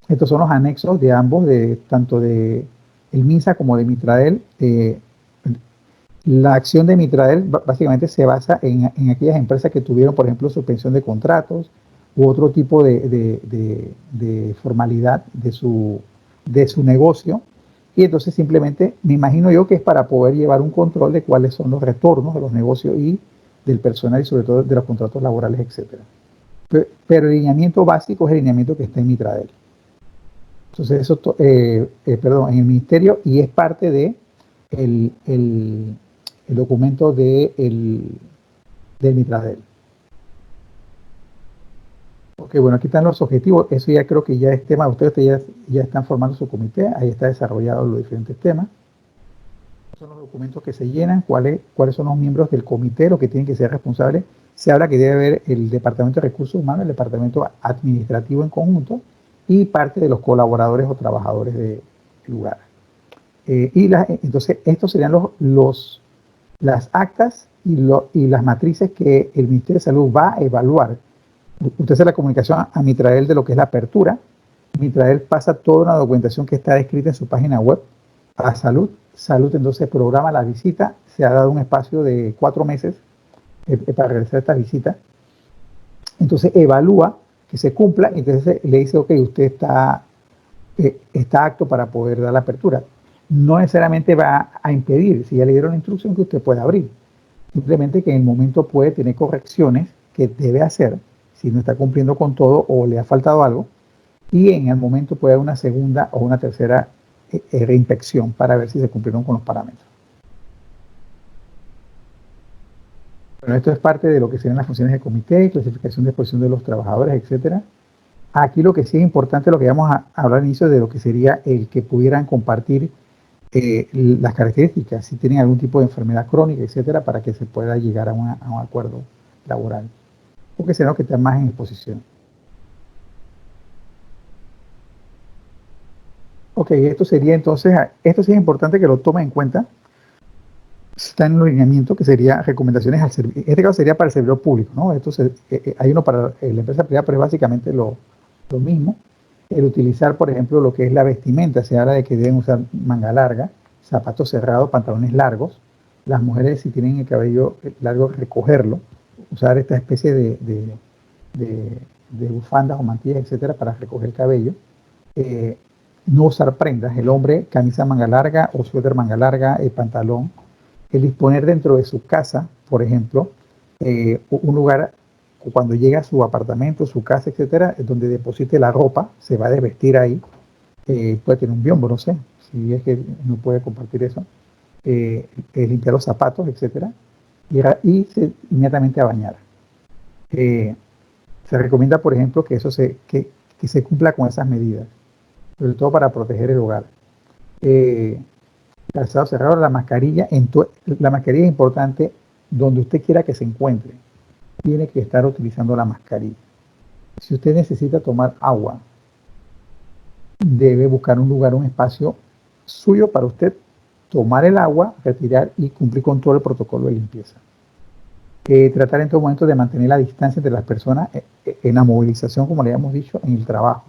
Estos son los anexos de ambos, tanto de el MINSA como de Mitradel. La acción de Mitradel básicamente se basa en aquellas empresas que tuvieron, por ejemplo, suspensión de contratos u otro tipo de formalidad de su negocio. Y entonces simplemente me imagino yo que es para poder llevar un control de cuáles son los retornos de los negocios y del personal y sobre todo de los contratos laborales, etcétera. Pero el lineamiento básico es el lineamiento que está en Mitradel. Entonces eso, en el ministerio, y es parte de el documento del Mitradel. Ok, bueno, aquí están los objetivos. Eso ya creo que ya es tema. Ustedes ya están formando su comité. Ahí está desarrollado los diferentes temas. Son los documentos que se llenan, cuáles son los miembros del comité, los que tienen que ser responsables. Se habla que debe haber el Departamento de Recursos Humanos, el Departamento Administrativo en conjunto y parte de los colaboradores o trabajadores del lugar. Entonces, estos serían las actas y las matrices que el Ministerio de Salud va a evaluar. Usted hace la comunicación a Mitrael de lo que es la apertura. Mitrael pasa toda una documentación que está descrita en su página web a Salud. Salud entonces programa la visita. Se ha dado un espacio de 4 meses para realizar esta visita. Entonces evalúa que se cumpla y entonces le dice, ok, usted está apto para poder dar la apertura. No necesariamente va a impedir, si ya le dieron la instrucción, que usted pueda abrir. Simplemente que en el momento puede tener correcciones que debe hacer si no está cumpliendo con todo o le ha faltado algo, y en el momento puede haber una segunda o una tercera reinspección para ver si se cumplieron con los parámetros. Bueno, esto es parte de lo que serían las funciones del comité, clasificación de exposición de los trabajadores, etcétera. Aquí lo que sí es importante, lo que vamos a hablar al inicio, de lo que sería el que pudieran compartir las características, si tienen algún tipo de enfermedad crónica, etcétera, para que se pueda llegar a un acuerdo laboral, porque será lo que está más en exposición. Ok, esto sería entonces, esto sí es importante que lo tomen en cuenta. Está en el lineamiento, que sería recomendaciones al servicio. En este caso sería para el servidor público, ¿no? Hay uno para la empresa privada, pero es básicamente lo mismo. El utilizar, por ejemplo, lo que es la vestimenta. Se habla de que deben usar manga larga, zapatos cerrados, pantalones largos. Las mujeres, si tienen el cabello largo, recogerlo. Usar esta especie de bufandas o mantillas, etcétera, para recoger el cabello. No usar prendas. El hombre, camisa manga larga o suéter manga larga, pantalón. El disponer dentro de su casa, por ejemplo, un lugar, cuando llega a su apartamento, su casa, etcétera, donde deposite la ropa, se va a desvestir ahí. Puede tener un biombo, no sé, si es que no puede compartir eso. Limpiar los zapatos, etcétera, y inmediatamente a bañar. Se recomienda, por ejemplo, que se cumpla con esas medidas, sobre todo para proteger el hogar. Calzado cerrado, la mascarilla. La mascarilla es importante donde usted quiera que se encuentre. Tiene que estar utilizando la mascarilla. Si usted necesita tomar agua, debe buscar un lugar, un espacio suyo para usted tomar el agua, retirar y cumplir con todo el protocolo de limpieza. Tratar en todo momento de mantener la distancia entre las personas en la movilización, como le habíamos dicho, en el trabajo.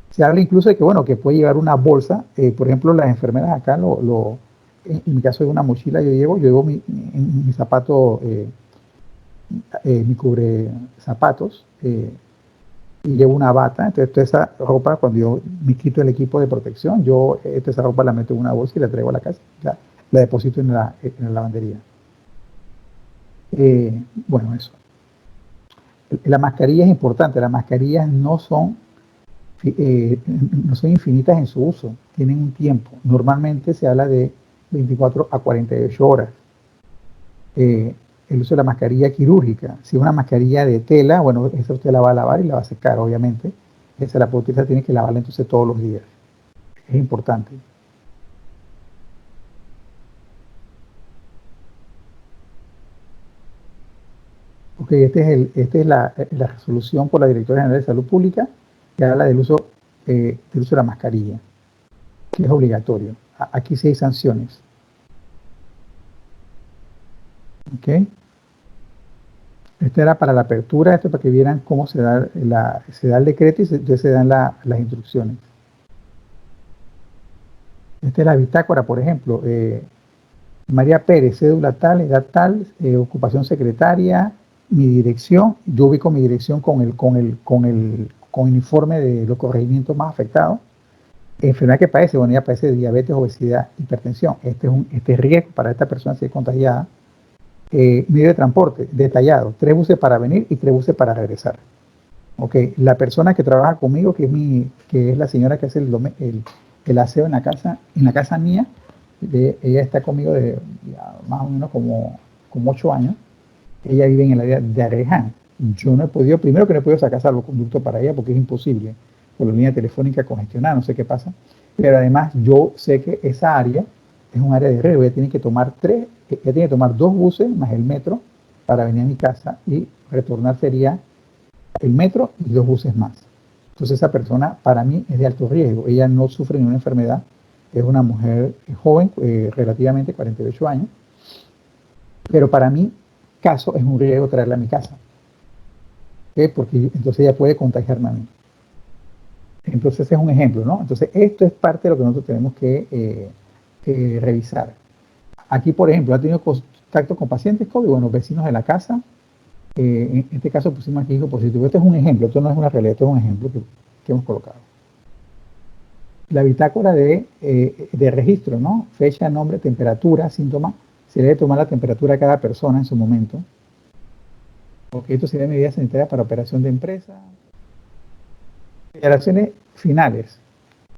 Se habla incluso de que, bueno, que puede llevar una bolsa. Por ejemplo, las enfermeras acá, en mi caso de una mochila, yo llevo mi zapato, mi cubre zapatos, y llevo una bata. Entonces, toda esa ropa, cuando yo me quito el equipo de protección, esa ropa la meto en una bolsa y la traigo a la casa, la deposito en la lavandería. Bueno, eso. La mascarilla es importante. Las mascarillas no son infinitas en su uso, tienen un tiempo. Normalmente se habla de 24 a 48 horas. El uso de la mascarilla quirúrgica. Si es una mascarilla de tela, bueno, esa usted la va a lavar y la va a secar, obviamente. Esa la puede utilizar, tiene que lavarla entonces todos los días. Es importante. Ok, esta es la resolución por la Directora General de Salud Pública, que habla del uso de la mascarilla, que es obligatorio. Aquí sí hay sanciones. Ok. Esta era para la apertura, esto para que vieran cómo se da el decreto y se dan las instrucciones. Esta es la bitácora, por ejemplo. María Pérez, cédula tal, edad tal, ocupación secretaria, mi dirección. Yo ubico mi dirección con el informe de los corregimientos más afectados. Enfermedad que padece, bueno, ella padece de diabetes, obesidad, hipertensión. Este es riesgo para esta persona ser contagiada. Medio de transporte, detallado. 3 buses para venir y 3 buses para regresar. Ok, la persona que trabaja conmigo, que es la señora que hace el aseo en la casa mía, ella está conmigo de más o menos como 8 años. Ella vive en el área de Areján. Yo no he podido, primero que no he podido sacar salvoconducto para ella porque es imposible, por la línea telefónica congestionada, no sé qué pasa. Pero además yo sé que esa área es un área de riesgo. Ella tiene que tomar 2 buses más el metro para venir a mi casa, y retornar sería el metro y 2 buses más. Entonces esa persona para mí es de alto riesgo. Ella no sufre ninguna enfermedad, es una mujer joven, relativamente 48 años, pero para mí caso es un riesgo traerla a mi casa, ¿okay? Porque entonces ella puede contagiarme a mí. Entonces ese es un ejemplo, ¿no? Entonces esto es parte de lo que nosotros tenemos que revisar. Aquí, por ejemplo, ha tenido contacto con pacientes COVID, bueno, vecinos de la casa. En este caso pusimos aquí hijo positivo. Este es un ejemplo, esto no es una realidad, esto es un ejemplo que hemos colocado. La bitácora de registro, ¿no? Fecha, nombre, temperatura, síntoma. Se debe tomar la temperatura a cada persona en su momento. Porque esto sería medidas sanitarias para operación de empresa. Declaraciones finales.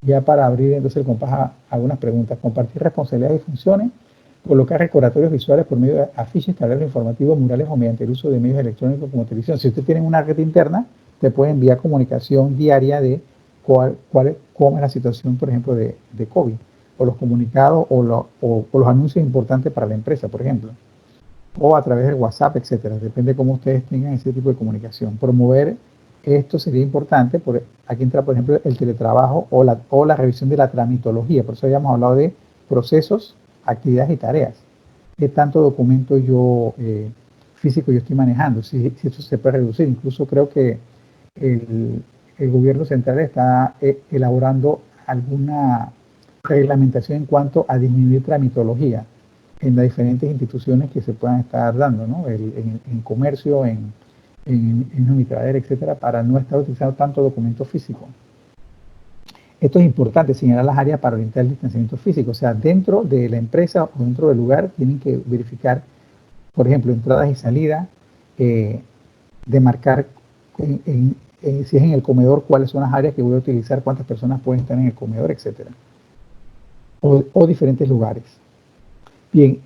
Ya para abrir entonces el compás a algunas preguntas. Compartir responsabilidades y funciones. Colocar recordatorios visuales por medio de afiches, tableros informativos, murales o mediante el uso de medios electrónicos como televisión. Si usted tiene una red interna, te puede enviar comunicación diaria de cómo es la situación, por ejemplo, de COVID, o los comunicados o los anuncios importantes para la empresa, por ejemplo, o a través del WhatsApp, etcétera. Depende de cómo ustedes tengan ese tipo de comunicación. Promover esto sería importante. Aquí entra, por ejemplo, el teletrabajo o la revisión de la tramitología. Por eso habíamos hablado de procesos, actividades y tareas. ¿Qué tanto documento físico yo estoy manejando? Si esto se puede reducir. Incluso creo que el gobierno central está elaborando alguna reglamentación en cuanto a disminuir tramitología en las diferentes instituciones que se puedan estar dando, ¿no? En comercio, en Unitradera, etcétera, para no estar utilizando tanto documento físico. Esto es importante, señalar las áreas para orientar el distanciamiento físico. O sea, dentro de la empresa o dentro del lugar tienen que verificar, por ejemplo, entradas y salidas, demarcar si es en el comedor, cuáles son las áreas que voy a utilizar, cuántas personas pueden estar en el comedor, etcétera. O diferentes lugares. Bien,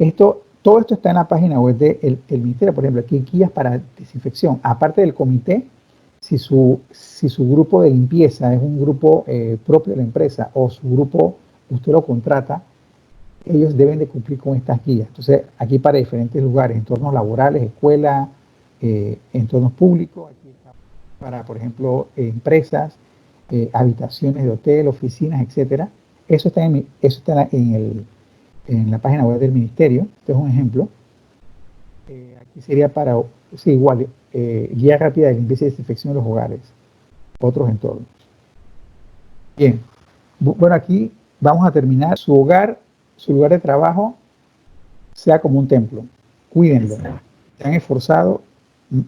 todo esto está en la página web del Ministerio. Por ejemplo, aquí guías para desinfección. Aparte del comité, si su grupo de limpieza es un grupo propio de la empresa, o su grupo usted lo contrata, ellos deben de cumplir con estas guías. Entonces, aquí para diferentes lugares, entornos laborales, escuelas, entornos públicos, aquí para, por ejemplo, empresas, habitaciones de hotel, oficinas, etcétera. Eso está en la página web del Ministerio. Este es un ejemplo. Aquí sería para, sí, igual, guía rápida de limpieza y desinfección de los hogares, otros entornos. Bien, bueno, aquí vamos a terminar. Su hogar, su lugar de trabajo, sea como un templo. Cuídenlo. Se han esforzado,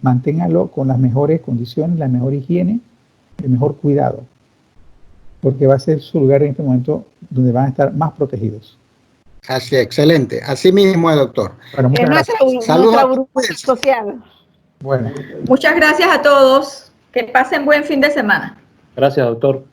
manténganlo con las mejores condiciones, la mejor higiene, el mejor cuidado, porque va a ser su lugar en este momento donde van a estar más protegidos. Así, excelente. Así mismo, doctor. Bueno, muchas gracias. Nuestra burbuja social. Bueno. Muchas gracias a todos. Que pasen buen fin de semana. Gracias, doctor.